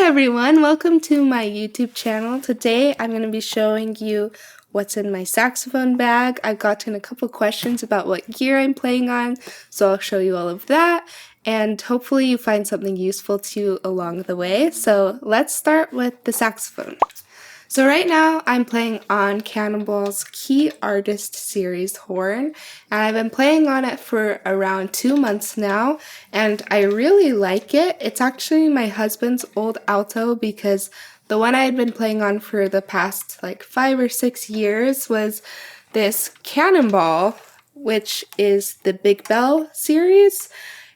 everyone, welcome to my YouTube channel. Today I'm going to be showing you what's in my saxophone bag. I've gotten a couple questions about what gear I'm playing on, so I'll show you all of that, and hopefully you find something useful to you along the way. So let's start with the saxophone. So right now I'm playing on Cannonball's Key Artist Series horn, and I've been playing on it for around 2 months now, and I really like it. It's actually my husband's old alto because the one I had been playing on for the past like 5 or 6 years was this Cannonball, which is the Big Bell series.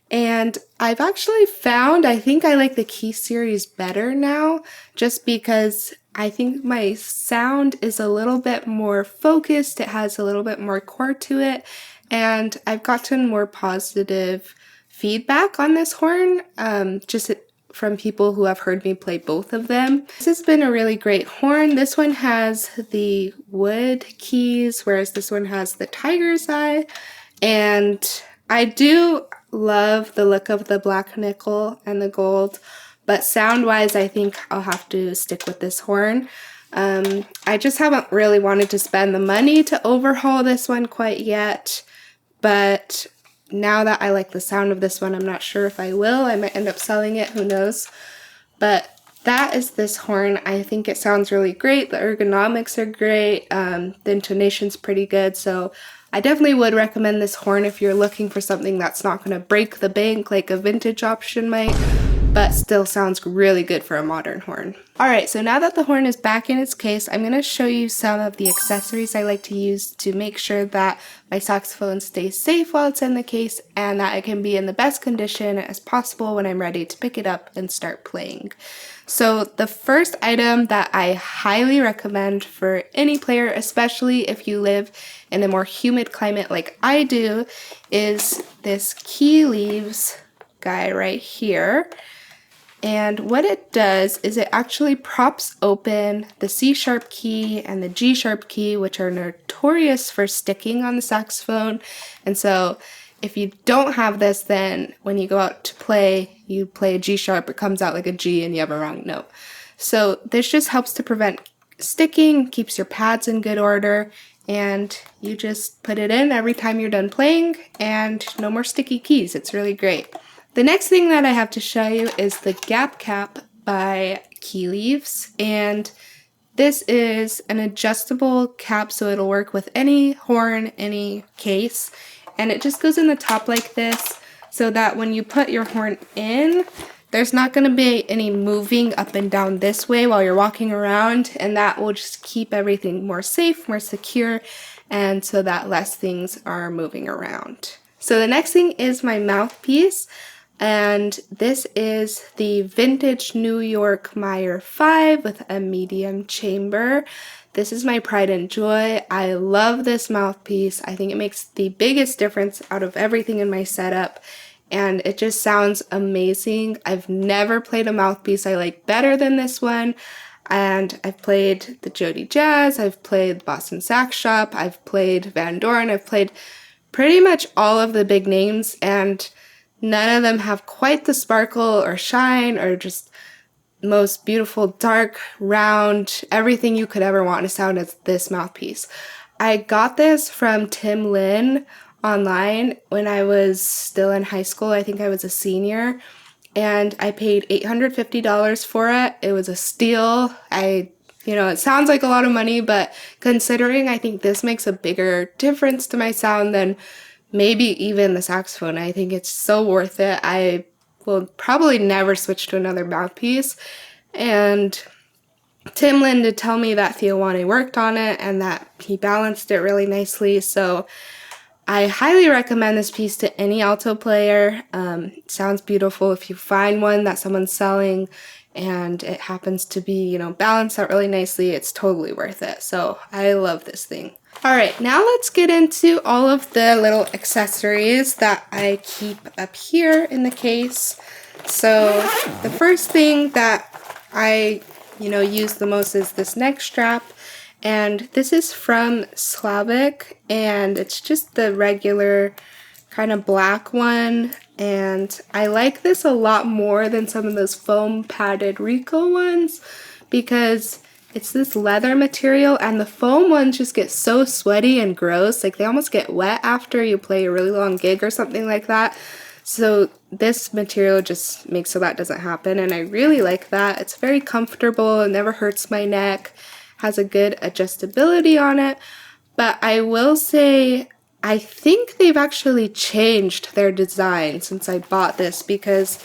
And I've actually found I think I like the Key series better now, just because I think my sound is a little bit more focused, it has a little bit more core to it, and I've gotten more positive feedback on this horn, just from people who have heard me play both of them. This has been a really great horn. This one has the wood keys, whereas this one has the tiger's eye, and I do love the look of the black nickel and the gold, but sound-wise I think I'll have to stick with this horn. I just haven't really wanted to spend the money to overhaul this one quite yet, but now that I like the sound of this one, I'm not sure if I will. I might end up selling it, who knows. But that is this horn. I think it sounds really great. The ergonomics are great. The intonation's pretty good, so I definitely would recommend this horn if you're looking for something that's not going to break the bank like a vintage option might, but still sounds really good for a modern horn. Alright, so now that the horn is back in its case, I'm going to show you some of the accessories I like to use to make sure that my saxophone stays safe while it's in the case and that it can be in the best condition as possible when I'm ready to pick it up and start playing. So the first item that I highly recommend for any player, especially if you live in a more humid climate like I do, is this key leaves guy right here. And what it does is it actually props open the C sharp key and the G sharp key, which are notorious for sticking on the saxophone. And so if you don't have this, then when you go out to play, you play a G sharp, it comes out like a G and you have a wrong note. So this just helps to prevent sticking, keeps your pads in good order, and you just put it in every time you're done playing and no more sticky keys. It's really great. The next thing that I have to show you is the Gap Cap by Key Leaves, and this is an adjustable cap, so it'll work with any horn, any case, and it just goes in the top like this so that when you put your horn in, there's not going to be any moving up and down this way while you're walking around, and that will just keep everything more safe, more secure, and so that less things are moving around. So the next thing is my mouthpiece, and this is the vintage New York Meyer 5 with a medium chamber. This is my pride and joy. I love this mouthpiece. I think it makes the biggest difference out of everything in my setup, and it just sounds amazing. I've never played a mouthpiece I like better than this one, and I've played the Jody Jazz, I've played Boston Sax Shop, I've played Van Doren, I've played pretty much all of the big names, and none of them have quite the sparkle or shine or just most beautiful, dark, round, everything you could ever want to sound as this mouthpiece. I got this from Tim Lin online when I was still in high school. I think I was a senior, and I paid $850 for it. It was a steal. It sounds like a lot of money, but considering I think this makes a bigger difference to my sound than maybe even the saxophone, I think it's so worth it. I will probably never switch to another mouthpiece, and Tim Lin did tell me that Theowane worked on it and that he balanced it really nicely, so I highly recommend this piece to any alto player. It sounds beautiful. If you find one that someone's selling and it happens to be, balanced out really nicely, it's totally worth it. So I love this thing. Alright, now let's get into all of the little accessories that I keep up here in the case. So the first thing that I, use the most is this neck strap, and this is from Slavic, and it's just the regular kind of black one. And I like this a lot more than some of those foam padded Rico ones because it's this leather material, and the foam ones just get so sweaty and gross. Like, they almost get wet after you play a really long gig or something like that. So this material just makes so that doesn't happen, and I really like that. It's very comfortable, it never hurts my neck, has a good adjustability on it. But I will say, I think they've actually changed their design since I bought this, because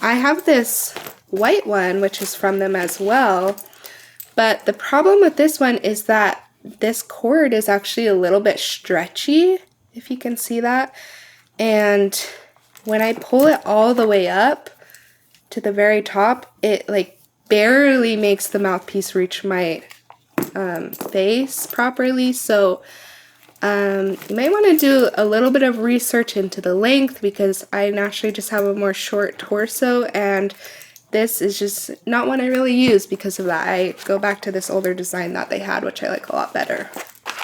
I have this white one, which is from them as well. But the problem with this one is that this cord is actually a little bit stretchy, if you can see that. And when I pull it all the way up to the very top, it like barely makes the mouthpiece reach my face properly. So you might want to do a little bit of research into the length, because I naturally just have a more short torso, and this is just not one I really use because of that. I go back to this older design that they had, which I like a lot better.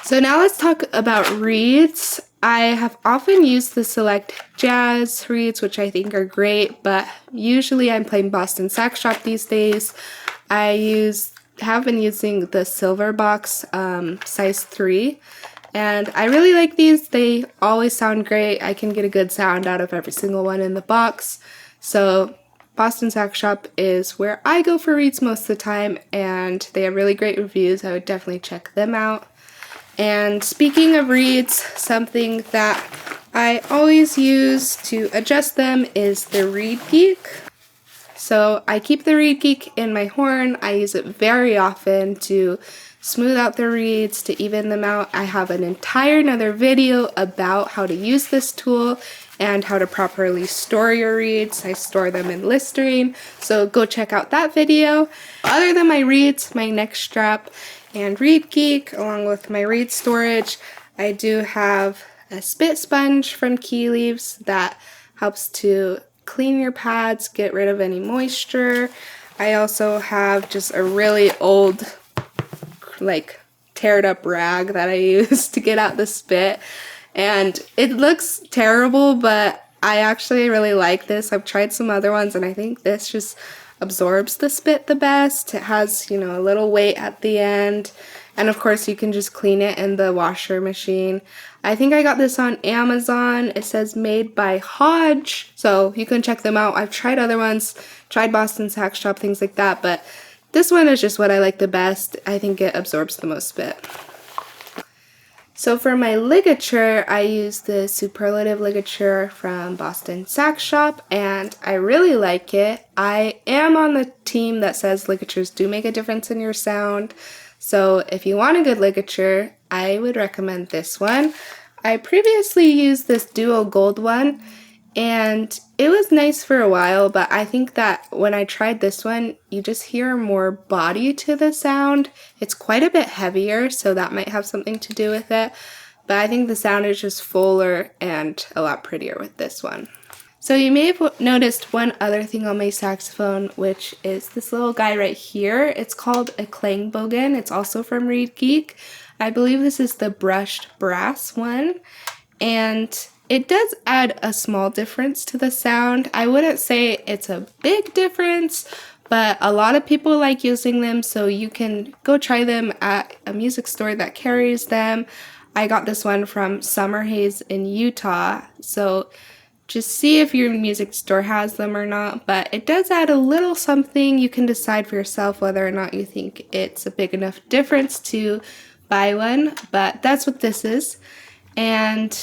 So now let's talk about reeds. I have often used the Select Jazz reeds, which I think are great, but usually I'm playing Boston Sax Shop these days. I have been using the Silver Box size 3, and I really like these. They always sound great. I can get a good sound out of every single one in the box. So Boston Sax Shop is where I go for reeds most of the time, and they have really great reviews. I would definitely check them out. And speaking of reeds, something that I always use to adjust them is the Reed Geek. So I keep the Reed Geek in my horn. I use it very often to smooth out the reeds, to even them out. I have an entire another video about how to use this tool and how to properly store your reeds. I store them in Listerine, so go check out that video. Other than my reeds, my neck strap, and Reed Geek, along with my reed storage, I do have a spit sponge from Key Leaves that helps to clean your pads, get rid of any moisture. I also have just a really old, like, teared up rag that I use to get out the spit. And it looks terrible, but I actually really like this. I've tried some other ones, and I think this just absorbs the spit the best. It has, you know, a little weight at the end. And of course, you can just clean it in the washer machine. I think I got this on Amazon. It says made by Hodge, so you can check them out. I've tried other ones, tried Boston Sax Shop, things like that, but this one is just what I like the best. I think it absorbs the most spit. So for my ligature, I use the Superlative ligature from Boston Sax Shop, and I really like it. I am on the team that says ligatures do make a difference in your sound. So if you want a good ligature, I would recommend this one. I previously used this Duo Gold one, and it was nice for a while, but I think that when I tried this one, you just hear more body to the sound. It's quite a bit heavier, so that might have something to do with it, but I think the sound is just fuller and a lot prettier with this one. So you may have noticed one other thing on my saxophone, which is this little guy right here. It's called a clang bogan. It's also from Reed Geek. I believe this is the brushed brass one, and it does add a small difference to the sound. I wouldn't say it's a big difference, but a lot of people like using them, so you can go try them at a music store that carries them. I got this one from Summer Haze in Utah, so just see if your music store has them or not, but it does add a little something. You can decide for yourself whether or not you think it's a big enough difference to buy one, but that's what this is. And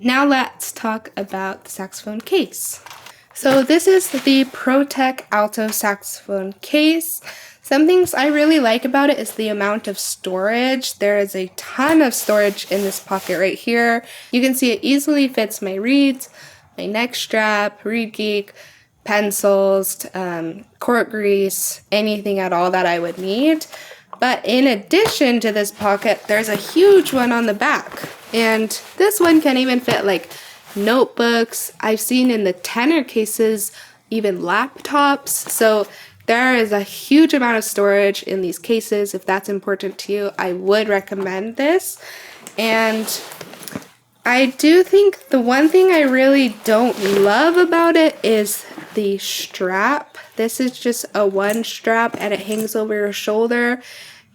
now let's talk about the saxophone case. So this is the ProTech Alto saxophone case. Some things I really like about it is the amount of storage. There is a ton of storage in this pocket right here. You can see it easily fits my reeds, my neck strap, Reed Geek, pencils, cork grease, anything at all that I would need. But in addition to this pocket, there's a huge one on the back. And this one can even fit like notebooks. I've seen in the tenor cases, even laptops. So there is a huge amount of storage in these cases. If that's important to you, I would recommend this. And I do think the one thing I really don't love about it is the strap. This is just a one strap and it hangs over your shoulder,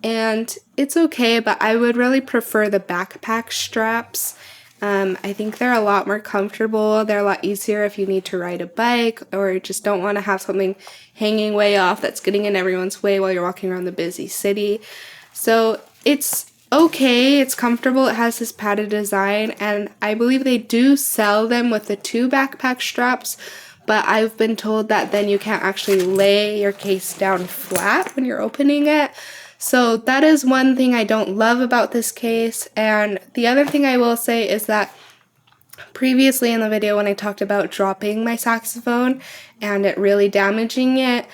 and it's okay, but I would really prefer the backpack straps. I think they're a lot more comfortable. They're a lot easier if you need to ride a bike or just don't want to have something hanging way off that's getting in everyone's way while you're walking around the busy city. So it's okay, it's comfortable, it has this padded design, and I believe they do sell them with the two backpack straps, but I've been told that then you can't actually lay your case down flat when you're opening it. So that is one thing I don't love about this case. And the other thing I will say is that previously in the video when I talked about dropping my saxophone and it really damaging it,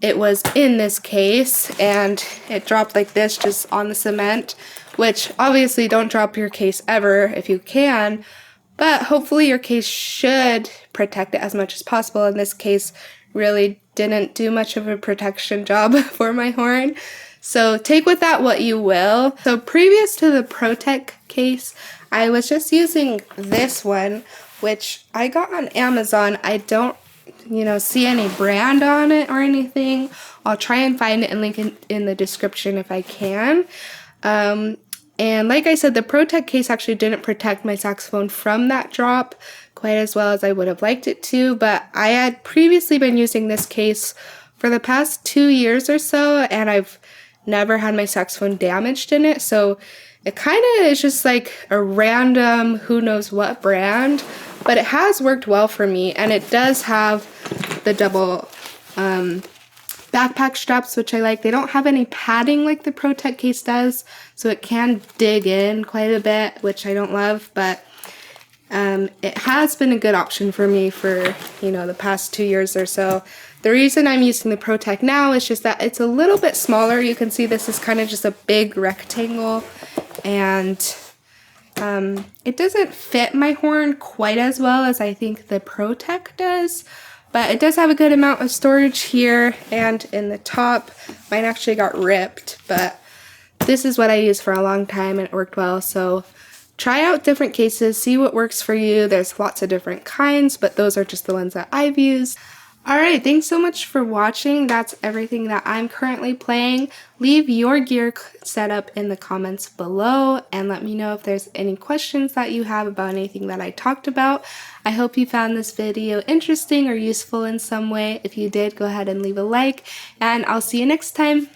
it was in this case and it dropped like this just on the cement, which obviously don't drop your case ever if you can, but hopefully your case should protect it as much as possible. In this case, really didn't do much of a protection job for my horn. So take with that what you will. So previous to the ProTech case, I was just using this one, which I got on Amazon. I don't, see any brand on it or anything. I'll try and find it and link it in the description if I can. And like I said, the ProTech case actually didn't protect my saxophone from that drop quite as well as I would have liked it to, but I had previously been using this case for the past 2 years or so, and I've never had my saxophone damaged in it, so it kind of is just like a random who knows what brand, but it has worked well for me, and it does have the double backpack straps, which I like. They don't have any padding like the ProTech case does, so it can dig in quite a bit, which I don't love, but it has been a good option for me for, the past 2 years or so. The reason I'm using the ProTech now is just that it's a little bit smaller. You can see this is kind of just a big rectangle, and it doesn't fit my horn quite as well as I think the ProTech does, but it does have a good amount of storage here and in the top. Mine actually got ripped, but this is what I used for a long time and it worked well. So try out different cases, see what works for you. There's lots of different kinds, but those are just the ones that I've used. Alright, thanks so much for watching. That's everything that I'm currently playing. Leave your gear setup in the comments below and let me know if there's any questions that you have about anything that I talked about. I hope you found this video interesting or useful in some way. If you did, go ahead and leave a like, and I'll see you next time.